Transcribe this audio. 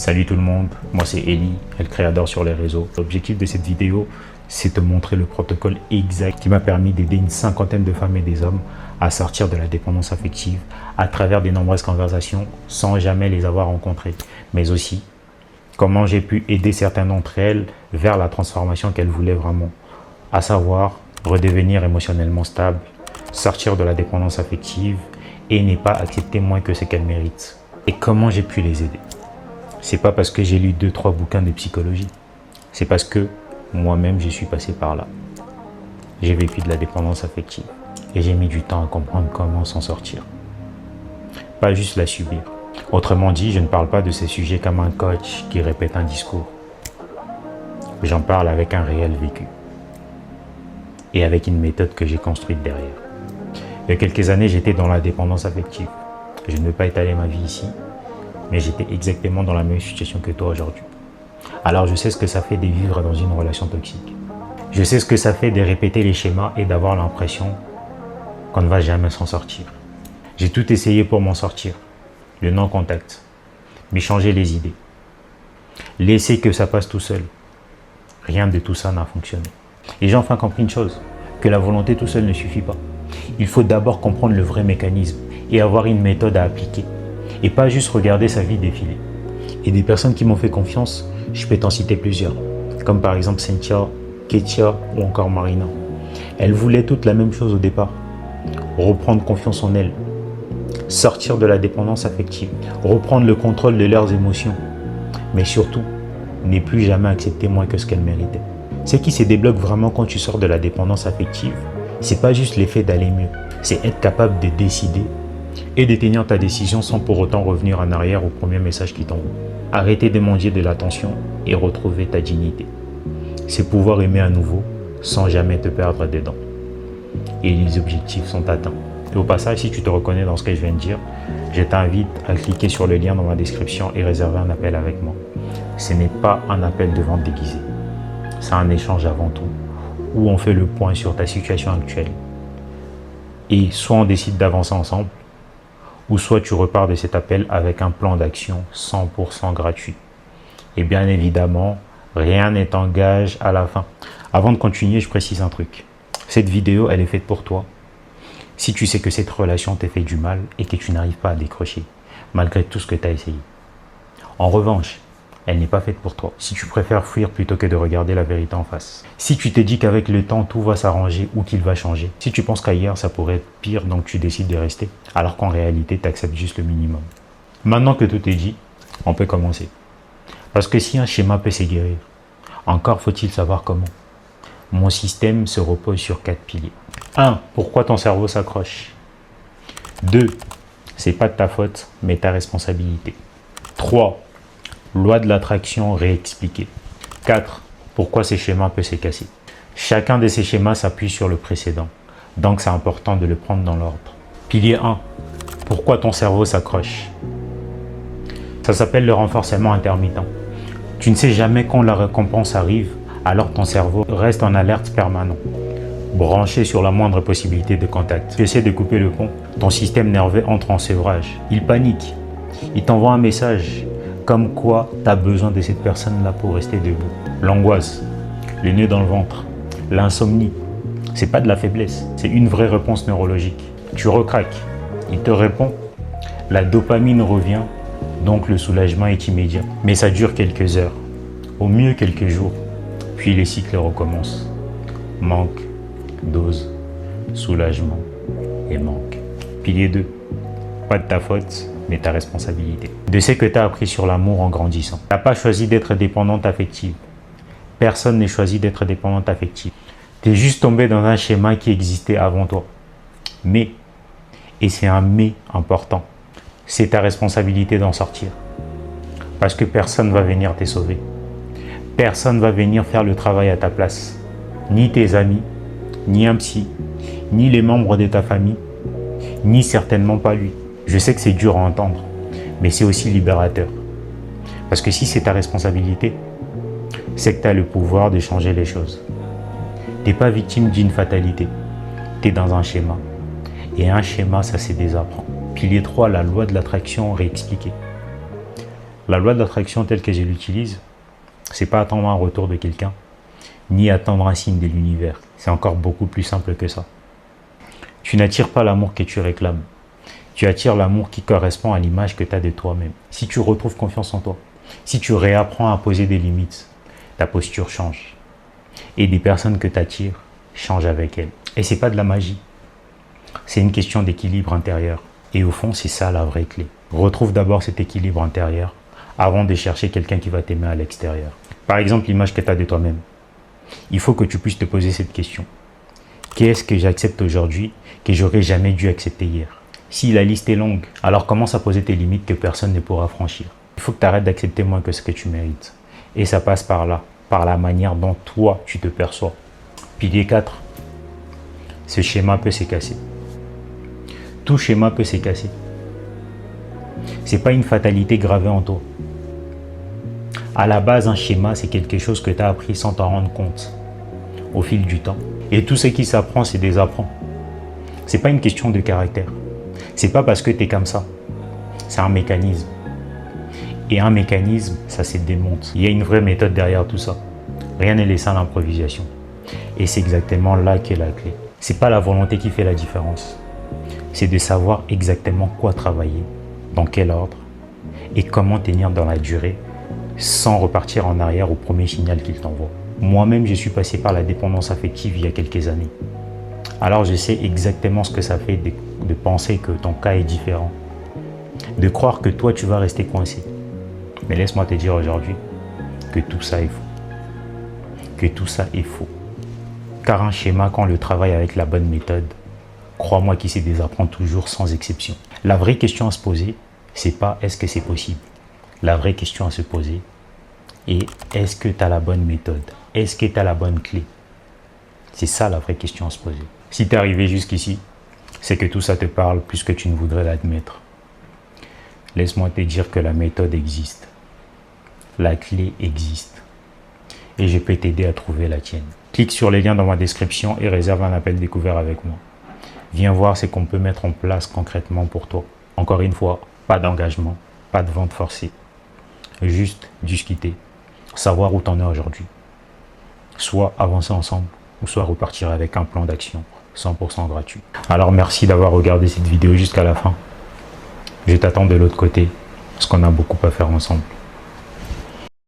Salut tout le monde, moi c'est Eli, El Creador sur les réseaux. L'objectif de cette vidéo, c'est de montrer le protocole exact qui m'a permis d'aider une cinquantaine de femmes et des hommes à sortir de la dépendance affective à travers des nombreuses conversations sans jamais les avoir rencontrées. Mais aussi, comment j'ai pu aider certaines d'entre elles vers la transformation qu'elles voulaient vraiment. À savoir, redevenir émotionnellement stable, sortir de la dépendance affective et ne pas accepter moins que ce qu'elles méritent. Et comment j'ai pu les aider. C'est pas parce que j'ai lu 2-3 bouquins de psychologie. C'est parce que moi-même, je suis passé par là. J'ai vécu de la dépendance affective et j'ai mis du temps à comprendre comment s'en sortir. Pas juste la subir. Autrement dit, je ne parle pas de ces sujets comme un coach qui répète un discours. J'en parle avec un réel vécu et avec une méthode que j'ai construite derrière. Il y a quelques années, j'étais dans la dépendance affective. Je ne veux pas étaler ma vie ici, mais j'étais exactement dans la même situation que toi aujourd'hui. Alors je sais ce que ça fait de vivre dans une relation toxique. Je sais ce que ça fait de répéter les schémas et d'avoir l'impression qu'on ne va jamais s'en sortir. J'ai tout essayé pour m'en sortir. Le non-contact, m'échanger les idées, laisser que ça passe tout seul. Rien de tout ça n'a fonctionné. Et j'ai enfin compris une chose, que la volonté tout seul ne suffit pas. Il faut d'abord comprendre le vrai mécanisme et avoir une méthode à appliquer. Et pas juste regarder sa vie défiler. Et des personnes qui m'ont fait confiance, je peux t'en citer plusieurs. Comme par exemple Cynthia, Ketia ou encore Marina. Elles voulaient toutes la même chose au départ. Reprendre confiance en elles. Sortir de la dépendance affective. Reprendre le contrôle de leurs émotions. Mais surtout, ne plus jamais accepter moins que ce qu'elles méritaient. Ce qui se débloque vraiment quand tu sors de la dépendance affective, c'est pas juste l'effet d'aller mieux. C'est être capable de décider et de tenir ta décision sans pour autant revenir en arrière au premier message qui tombe. Arrêter de manger de l'attention et retrouver ta dignité. C'est pouvoir aimer à nouveau sans jamais te perdre dedans. Et les objectifs sont atteints. Et au passage, si tu te reconnais dans ce que je viens de dire, je t'invite à cliquer sur le lien dans ma description et réserver un appel avec moi. Ce n'est pas un appel de vente déguisé. C'est un échange avant tout, où on fait le point sur ta situation actuelle. Et soit on décide d'avancer ensemble, ou soit tu repars de cet appel avec un plan d'action 100% gratuit. Et bien évidemment, rien n'est en gage à la fin. Avant de continuer, je précise un truc. Cette vidéo, elle est faite pour toi. Si tu sais que cette relation t'a fait du mal et que tu n'arrives pas à décrocher, malgré tout ce que tu as essayé. En revanche, elle n'est pas faite pour toi. Si tu préfères fuir plutôt que de regarder la vérité en face. Si tu te dis qu'avec le temps, tout va s'arranger ou qu'il va changer. Si tu penses qu'ailleurs, ça pourrait être pire, donc tu décides de rester. Alors qu'en réalité, tu acceptes juste le minimum. Maintenant que tout est dit, on peut commencer. Parce que si un schéma peut se guérir, encore faut-il savoir comment. Mon système se repose sur 4 piliers. 1. Pourquoi ton cerveau s'accroche. 2. C'est pas de ta faute, mais ta responsabilité. 3. Loi de l'attraction réexpliquée. 4. Pourquoi ces schémas peuvent se casser. Chacun de ces schémas s'appuie sur le précédent. Donc c'est important de le prendre dans l'ordre. Pilier 1. Pourquoi ton cerveau s'accroche. Ça s'appelle le renforcement intermittent. Tu ne sais jamais quand la récompense arrive, alors ton cerveau reste en alerte permanente. Branché sur la moindre possibilité de contact. Tu essaies de couper le pont. Ton système nerveux entre en sevrage. Il panique. Il t'envoie un message. Comme quoi, tu as besoin de cette personne-là pour rester debout. L'angoisse, le nœud dans le ventre, l'insomnie, c'est pas de la faiblesse, c'est une vraie réponse neurologique. Tu recraques, il te répond, la dopamine revient, donc le soulagement est immédiat. Mais ça dure quelques heures, au mieux quelques jours, puis les cycles recommencent. Manque, dose, soulagement et manque. Pilier 2, pas de ta faute, mais ta responsabilité. De ce que tu as appris sur l'amour en grandissant. Tu n'as pas choisi d'être dépendante affective. Personne n'est choisi d'être dépendante affective. Tu es juste tombé dans un schéma qui existait avant toi. Mais, et c'est un mais important, c'est ta responsabilité d'en sortir. Parce que personne ne va venir te sauver. Personne ne va venir faire le travail à ta place. Ni tes amis, ni un psy, ni les membres de ta famille, ni certainement pas lui. Je sais que c'est dur à entendre, mais c'est aussi libérateur. Parce que si c'est ta responsabilité, c'est que tu as le pouvoir de changer les choses. Tu n'es pas victime d'une fatalité. Tu es dans un schéma. Et un schéma, ça se désapprend. Pilier 3, la loi de l'attraction réexpliquée. La loi d'attraction telle que je l'utilise, c'est pas attendre un retour de quelqu'un, ni attendre un signe de l'univers. C'est encore beaucoup plus simple que ça. Tu n'attires pas l'amour que tu réclames. Tu attires l'amour qui correspond à l'image que tu as de toi-même. Si tu retrouves confiance en toi, si tu réapprends à poser des limites, ta posture change. Et des personnes que tu attires changent avec elles. Et c'est pas de la magie. C'est une question d'équilibre intérieur. Et au fond, c'est ça la vraie clé. Retrouve d'abord cet équilibre intérieur avant de chercher quelqu'un qui va t'aimer à l'extérieur. Par exemple, l'image que tu as de toi-même. Il faut que tu puisses te poser cette question. Qu'est-ce que j'accepte aujourd'hui que j'aurais jamais dû accepter hier? Si la liste est longue, alors commence à poser tes limites que personne ne pourra franchir. Il faut que tu arrêtes d'accepter moins que ce que tu mérites. Et ça passe par là, par la manière dont toi, tu te perçois. Pilier 4. Ce schéma peut se casser. Tout schéma peut se casser. Ce n'est pas une fatalité gravée en toi. À la base, un schéma, c'est quelque chose que tu as appris sans t'en rendre compte au fil du temps. Et tout ce qui s'apprend, c'est désapprend. Ce n'est pas une question de caractère. C'est pas parce que tu es comme ça. C'est un mécanisme. Et un mécanisme, ça se démonte. Il y a une vraie méthode derrière tout ça. Rien n'est laissé à l'improvisation. Et c'est exactement là qu'est la clé. C'est pas la volonté qui fait la différence. C'est de savoir exactement quoi travailler, dans quel ordre et comment tenir dans la durée sans repartir en arrière au premier signal qu'il t'envoie. Moi-même, je suis passé par la dépendance affective il y a quelques années. Alors, je sais exactement ce que ça fait de penser que ton cas est différent. De croire que toi, tu vas rester coincé. Mais laisse-moi te dire aujourd'hui que tout ça est faux. Que tout ça est faux. Car un schéma, quand on le travaille avec la bonne méthode, crois-moi qu'il se désapprend toujours sans exception. La vraie question à se poser, c'est pas est-ce que c'est possible. La vraie question à se poser est est-ce que tu as la bonne méthode? Est-ce que tu as la bonne clé? C'est ça la vraie question à se poser. Si tu es arrivé jusqu'ici, c'est que tout ça te parle plus que tu ne voudrais l'admettre. Laisse-moi te dire que la méthode existe. La clé existe. Et je peux t'aider à trouver la tienne. Clique sur les liens dans ma description et réserve un appel découvert avec moi. Viens voir ce qu'on peut mettre en place concrètement pour toi. Encore une fois, pas d'engagement, pas de vente forcée. Juste discuter, savoir où tu en es aujourd'hui. Soit avancer ensemble, ou soit repartir avec un plan d'action 100% gratuit. Alors merci d'avoir regardé cette vidéo jusqu'à la fin. Je t'attends de l'autre côté, parce qu'on a beaucoup à faire ensemble.